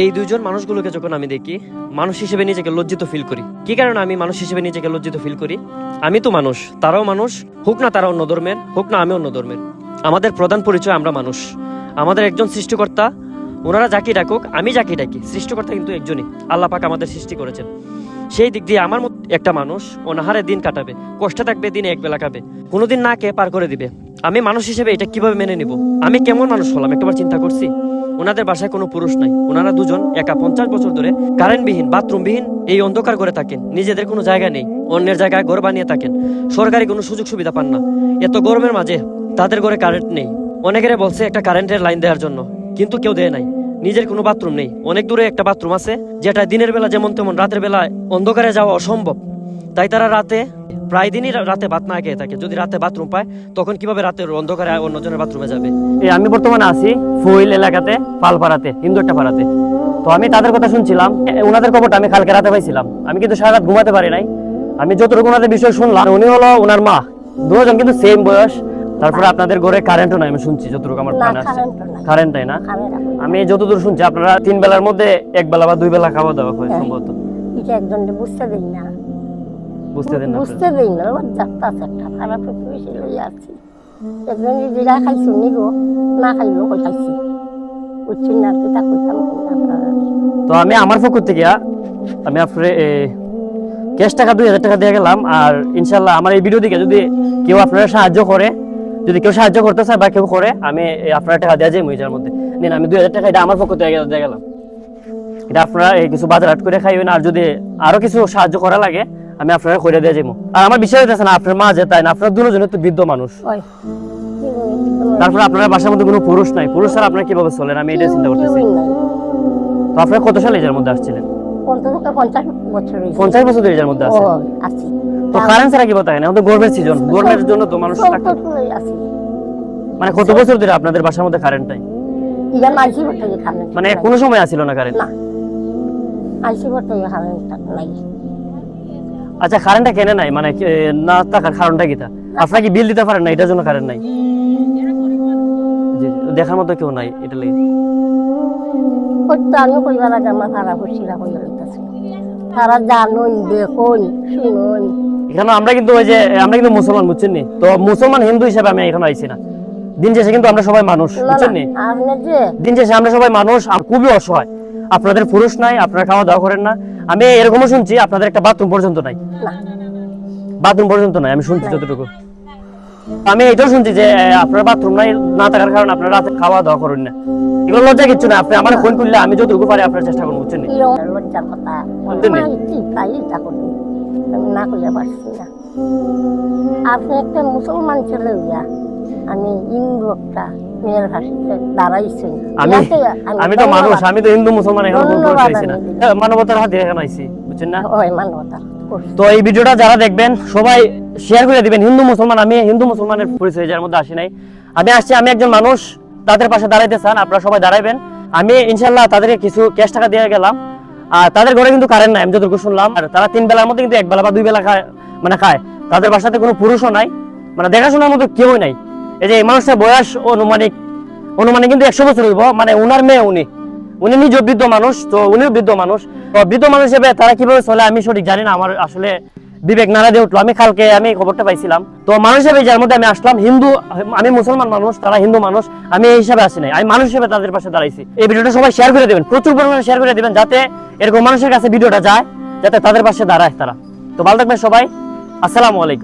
এই দুইজন মানুষগুলোকে যখন আমি দেখি, মানুষ হিসেবে নিজেকে লজ্জিত ফিল করি। কি কারণে আমি মানুষ হিসেবে নিজেকে লজ্জিত ফিল করি? আমি তো মানুষ, তারাও মানুষ, হোক না তারা অন্য ধর্মের, হোক না আমি অন্য ধর্মের। আমাদের প্রধান পরিচয় আমরা মানুষ। আমাদের একজন সৃষ্টিকর্তা, ওনারা যাকে ডাকুক, আমি যাকে ডাকি, সৃষ্টিকর্তা কিন্তু একজনই। আল্লাহ পাক আমাদের সৃষ্টি করেছেন। সেই দিক দিয়ে আমার মতো একটা মানুষ অনাহারে দিন কাটাবে, কষ্টে থাকবে, দিনে এক বেলা খাবে, কোনোদিন না খেয়ে পার করে দিবে। আমি মানুষ হিসেবে এটা কিভাবে মেনে নিব? আমি কেমন মানুষ হলাম একটাবার চিন্তা করছি। ওনাদের বাসায় কোনো পুরুষ নাই, ওনারা দুজন একা 50 বছর ধরে কারেন্টবিহীন, বাথরুমবিহীন এই অন্ধকার করে থাকেন। নিজেদের কোনো জায়গা নেই, অন্যের জায়গায় ঘর বানিয়ে থাকেন। সরকারি কোনো সুযোগ সুবিধা পান না। এত গরমের মাঝে তাদের ঘরে কারেন্ট নেই। অনেকেরে বলছে একটা কারেন্টের লাইন দেওয়ার জন্য, কিন্তু কেউ দেয় নাই। নিজের কোনো বাথরুম নেই। অনেক দূরে একটা বাথরুম আছে, যেটা দিনের বেলা যেমন তেমন, রাতের বেলায় অন্ধকারে যাওয়া অসম্ভব। তাই তারা রাতে, প্রায় দিনই রাতে ভাত না খেয়ে থাকে। যদি রাতে বাথরুম পায়, তখন কিভাবে রাতের অন্ধকারে অন্যজনের বাথরুমে যাবে? আমি বর্তমানে আছি ফুইল এলাকাতে, পালপাড়াতে, হিন্দু একটা পাড়াতে। তো আমি তাদের কথা শুনছিলাম, ওনাদের খবরটা আমি কালকে রাতে পাইছিলাম। আমি কিন্তু সারা রাত ঘুমাতে পারি নাই। আমি যতটুকু ওনাদের বিষয় শুনলাম, উনি হলো ওনার মা, দুজন কিন্তু সেম বয়স। তারপরে আপনাদের ঘরে কারেন্টও নাই, আমি শুনছি যতটুকু আমার কানে আসছে। কারেন্ট নাই না? আমি যতদূর শুনছি আপনারা 3 বেলার মধ্যে 1 বেলা বা 2 বেলা খাওয়া দাওয়া হয় সম্ভবত। এটা একজন বুঝতে দেই না, বুঝতে দেন না? বুঝতে দেই না। যাত্রা একটা খারাপ বেশি লই আছি। একজন যেটা খাইছি নিগো, না খাইলেও কই খাইছি, বুঝছেন না? কি তা কইতাম আপনারা। তো আমি আমার পক্ষ থেকে আমি আপনার ক্যাশ টাকা 2000 টাকা দিয়ে গেলাম। আর ইনশাল্লাহ আমার এই ভিডিও দিকে যদি কেউ আপনারা সাহায্য করে, যদি কেউ সাহায্য করতে চায় বা কেউ করে, আমি আপনারা টাকা দেওয়া যায় মহিলার মধ্যে নিন। আমি 2000 টাকা এটা আমার পক্ষ থেকে দিয়ে গেলাম। এটা আপনারা কিছু বাজার হাট করে খাইবেন। আর যদি আরো কিছু সাহায্য করা লাগে, আমি আপনারা করে দিয়ে যাবো। আর আমার বিষয় হচ্ছে না আপনার মা যে, তাই না? আপনার দুজনের তো বৃদ্ধ মানুষ। তারপরে আপনার বাসার মধ্যে কোনো পুরুষ নাই। পুরুষ ছাড়া আপনারা কিভাবে চলেন? আমি এটা চিন্তা করতেছি। তো আপনারা কত সালে এটার মধ্যে আসছিলেন? 50 বছর ধরে এটার মধ্যে আছে। তো কারেন্ট ছাড়া কি বলতে না? আমাদের গরমের সিজন, গরমের জন্য তো মানুষ মানে কত বছর ধরে আপনাদের বাসার মধ্যে কারেন্ট নাই? মানে কোনো সময় আসিল না কারেন্ট? আচ্ছা, কারেন্টটা কেন নাই? মানে না থাকার কারণটা কি? আপনারা কি বিল দিতে পারেন না, এটার জন্য কারেন্ট নাই? দেখার মতো কেউ নাই, এটা লাগে। এখানে আমরা কিন্তু ওই যে আমরা কিন্তু মুসলমান, বুঝছেন নি? তো মুসলমান হিন্দু হিসেবে আমি এখানে আইছি না। দিন শেষে কিন্তু আমরা সবাই মানুষ, বুঝছেন নি? দিন শেষে আমরা সবাই মানুষ, খুবই অসহায়। আপনাদের পুরুষ নাই, আপনারা খাওয়া দাওয়া করেন না। আমি এরকমও শুনছি আপনাদের একটা বাথরুম পর্যন্ত নাই। বাথরুম পর্যন্ত নাই, আমি শুনছি যতটুকু। আমি এটাও শুনছি যে আপনার বাথরুম নাই, না থাকার কারণে আপনারা রাতে খাওয়া দাওয়া করেন না। এগুলো লজ্জা কিচ্ছু না। আপনি আমার ফোন করলে আমি যতটুকু পারি আপনার চেষ্টা করবো, বুঝছেন? আপনি একটা মুসলমান ছেলে হইয়া আমি হিন্দু একটা মেয়ের ভাষাতে দাঁড়াইছি। আমি তো মানুষ, আমি তো হিন্দু মুসলমান এখন না, মানবতার হাতে এখানে আইছি, বুঝছেন না? মানবতা। তো এই ভিডিওটা যারা দেখবেন সবাই শেয়ার করে দিবেন। হিন্দু মুসলমান, আমি হিন্দু মুসলমানের পরিচয় যার মধ্যে আসি নাই। আমি আসছি, আমি একজন মানুষ, তাদের পাশে দাঁড়াইতে চান, আপনারা সবাই দাঁড়াইবেন। আমি ইনশাল্লাহ তাদেরকে কিছু ক্যাশ টাকা দিয়ে গেলাম। আর তাদের ঘরে কিন্তু কারেন্ট নাই, আমি যতটুকু শুনলাম। আর তারা 3 বেলার মধ্যে কিন্তু 1 বেলা বা 2 বেলা খায়, মানে খায়। তাদের বাসাতে কোনো পুরুষও নাই, মানে দেখাশোনার মতো কেউই নাই। এই যে এই মানুষের বয়স অনুমানিক কিন্তু 100 বছর হইব। মানে উনার মেয়ে, উনি নিজেও বৃদ্ধ মানুষ, তো উনিও বৃদ্ধ মানুষ। তো বৃদ্ধ মানুষ হিসেবে তারা কিভাবে চলে আমি সঠিক জানি না। আমার আসলে বিবেক নাড়া দিয়ে উঠলো। আমি কালকে খবরটা পাইছিলাম। তো মানুষ হিসেবে যার মধ্যে আমি আসলাম, হিন্দু, আমি মুসলমান মানুষ, তারা হিন্দু মানুষ, আমি এই হিসাবে আসি নাই। আমি মানুষ হিসেবে তাদের পাশে দাঁড়াইছি। এই ভিডিওটা সবাই শেয়ার করে দেবেন, প্রচুর পরিমাণে শেয়ার করে দেবেন, যাতে এরকম মানুষের কাছে ভিডিওটা যায়, যাতে তাদের পাশে দাঁড়ায় তারা। তো ভালো থাকবেন সবাই। আসসালামু আলাইকুম।